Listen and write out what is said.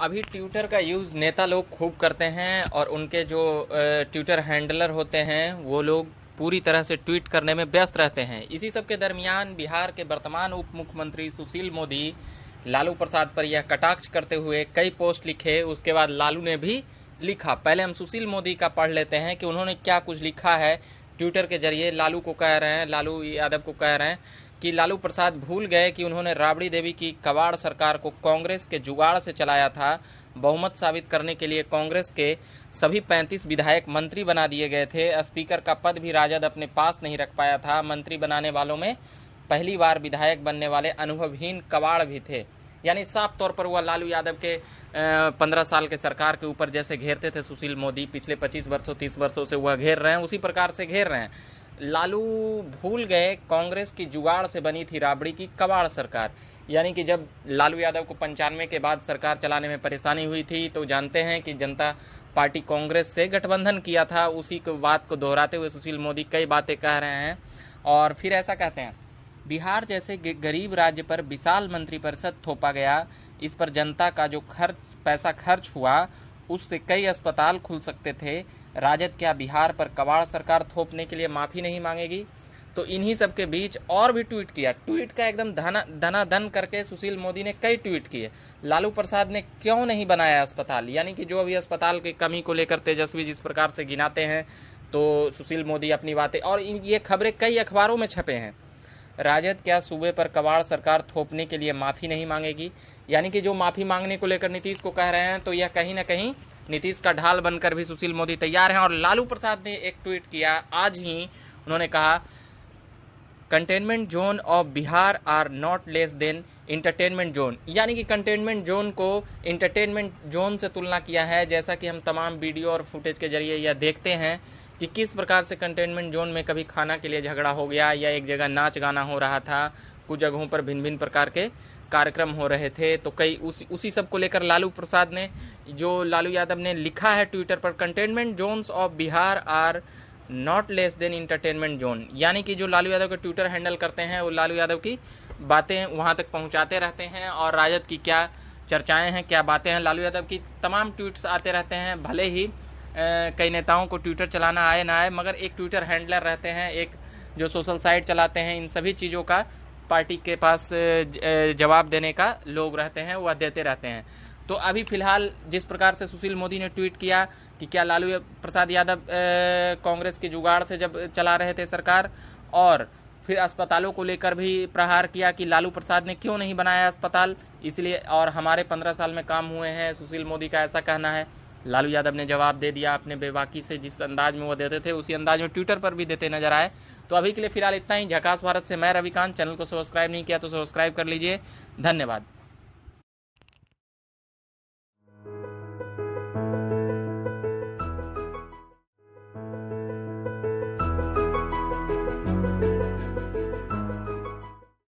अभी ट्विटर का यूज़ नेता लोग खूब करते हैं और उनके जो ट्विटर हैंडलर होते हैं वो लोग पूरी तरह से ट्वीट करने में व्यस्त रहते हैं। इसी सब के दरमियान बिहार के वर्तमान उप मुख्यमंत्री सुशील मोदी लालू प्रसाद पर यह कटाक्ष करते हुए कई पोस्ट लिखे। उसके बाद लालू ने भी लिखा। पहले हम सुशील मोदी का पढ़ लेते हैं कि उन्होंने क्या कुछ लिखा है ट्विटर के जरिए। लालू को कह रहे हैं, लालू यादव को कह रहे हैं कि लालू प्रसाद भूल गए कि उन्होंने राबड़ी देवी की कबाड़ सरकार को कांग्रेस के जुगाड़ से चलाया था। बहुमत साबित करने के लिए कांग्रेस के सभी 35 विधायक मंत्री बना दिए गए थे। स्पीकर का पद भी राजद अपने पास नहीं रख पाया था। मंत्री बनाने वालों में पहली बार विधायक बनने वाले अनुभवहीन कबाड़ भी थे। यानी साफ तौर पर वह लालू यादव के 15 साल के सरकार के ऊपर जैसे घेरते थे सुशील मोदी, पिछले 25 वर्षों 30 वर्षों से वह घेर रहे हैं, उसी प्रकार से घेर रहे हैं। लालू भूल गए कांग्रेस की जुगाड़ से बनी थी राबड़ी की कबाड़ सरकार। यानी कि जब लालू यादव को 95 के बाद सरकार चलाने में परेशानी हुई थी तो जानते हैं कि जनता पार्टी कांग्रेस से गठबंधन किया था। उसी को बात को दोहराते हुए सुशील मोदी कई बातें कह रहे हैं और फिर ऐसा कहते हैं, बिहार जैसे गरीब राज्य पर विशाल मंत्रिपरिषद थोपा गया। इस पर जनता का जो पैसा खर्च हुआ उससे कई अस्पताल खुल सकते थे। राजद क्या बिहार पर कबाड़ सरकार थोपने के लिए माफ़ी नहीं मांगेगी? तो इन्हीं सब के बीच और भी ट्वीट किया। ट्वीट का एकदम धनाधन करके सुशील मोदी ने कई ट्वीट किए। लालू प्रसाद ने क्यों नहीं बनाया अस्पताल, यानी कि जो अभी अस्पताल की कमी को लेकर तेजस्वी जिस प्रकार से गिनाते हैं तो सुशील मोदी अपनी बातें, और ये खबरें कई अखबारों में छपे हैं। राजद क्या सूबे पर कबाड़ सरकार थोपने के लिए माफ़ी नहीं मांगेगी? यानी कि जो माफ़ी मांगने को लेकर नीतीश को कह रहे हैं तो यह कहीं ना कहीं नीतीश का ढाल बनकर भी सुशील मोदी तैयार हैं। और लालू प्रसाद ने एक ट्वीट किया आज ही, उन्होंने कहा containment zone of Bihar are not less than entertainment zone. यानी कि कंटेनमेंट जोन को इंटरटेनमेंट जोन से तुलना किया है। जैसा कि हम तमाम वीडियो और फुटेज के जरिए यह देखते हैं कि किस प्रकार से कंटेनमेंट जोन में कभी खाना के लिए झगड़ा हो गया या एक जगह नाच गाना हो रहा था, कुछ जगहों पर भिन्न भिन्न प्रकार के कार्यक्रम हो रहे थे। तो कई उसी सब को लेकर लालू प्रसाद ने, जो लालू यादव ने लिखा है ट्विटर पर, containment zones of Bihar are not less than entertainment zone. यानी कि जो लालू यादव का ट्विटर हैंडल करते हैं वो लालू यादव की बातें वहाँ तक पहुँचाते रहते हैं और राजद की क्या चर्चाएँ हैं, क्या बातें हैं, लालू यादव की तमाम ट्वीट्स आते रहते हैं। भले ही कई नेताओं को ट्विटर चलाना आए ना आए, मगर एक ट्विटर हैंडलर रहते हैं, एक जो सोशल साइट चलाते हैं, इन सभी चीज़ों का पार्टी के पास जवाब देने का लोग रहते हैं, वह देते रहते हैं। तो अभी फिलहाल जिस प्रकार से सुशील मोदी ने ट्वीट किया कि क्या लालू प्रसाद यादव कांग्रेस के जुगाड़ से जब चला रहे थे सरकार, और फिर अस्पतालों को लेकर भी प्रहार किया कि लालू प्रसाद ने क्यों नहीं बनाया अस्पताल, इसलिए और हमारे 15 साल में काम हुए हैं, सुशील मोदी का ऐसा कहना है। लालू यादव ने जवाब दे दिया अपने बेबाकी से, जिस अंदाज में वो देते थे उसी अंदाज में ट्विटर पर भी देते नजर आए। तो अभी के लिए फिलहाल इतना ही। झकास भारत से मैं रविकांत। चैनल को सब्सक्राइब नहीं किया तो सब्सक्राइब कर लीजिए। धन्यवाद।